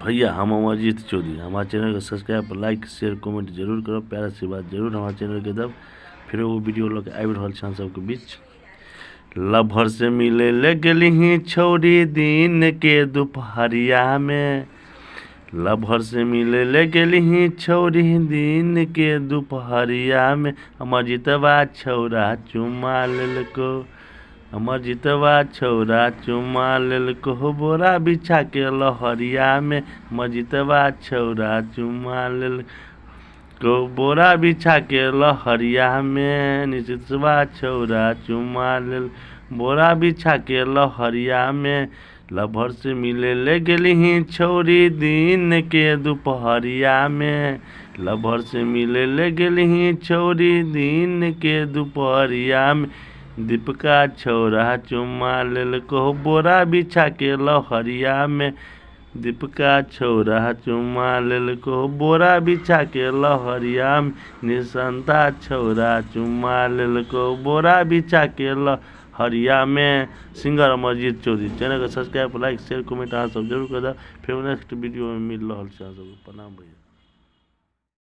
भैया हम अमरजीत चौधरी हमारे चैनल को सब्सक्राइब लाइक शेयर कमेंट जरूर करो, प्यार आशीर्वाद जरूर हमारे चैनल के दब। फिर वो वीडियो लोग आबि रहा छन सबके बीच। लभर से मिले ले गेली छौरी दिन के दोपहरिया में, लभर से मिले ले गेली छौरी दिन के दोपहरिया में। अमरजीतवा छौरा चुमा लेलको, अमरजीतवा छौरा चुमा लेलको बोरा बिछा के लहरिया में। अमरजीतवा छौरा चुमा लेलको बोरा बिछा के लहरिया में। नीतीशवा छौरा चुमा लेल बोरा बिछा के लहरिया में। लभर से मिले ले गेली छौरी दिन के दोपहरिया में, लभर से मिले ले गेली छौरी दिन के दोपहरिया में। दीपिका छौरा चुमा लेलको बोरा बिछा के लहरिया में। दीपिका छौरा चुमा लेलको बोरा बिछा के लहरिया में। निशांता छौरा चुमा लेलको बोरा बिछा के लहरिया में। सिंगर अमरजीत चौधरी। चैनल को सब्सक्राइब लाइक शेयर कमेंट अहाँ सब जरूर कर दो। फिर नेक्स्ट वीडियो में मिल रहा है। प्रणाम भैया।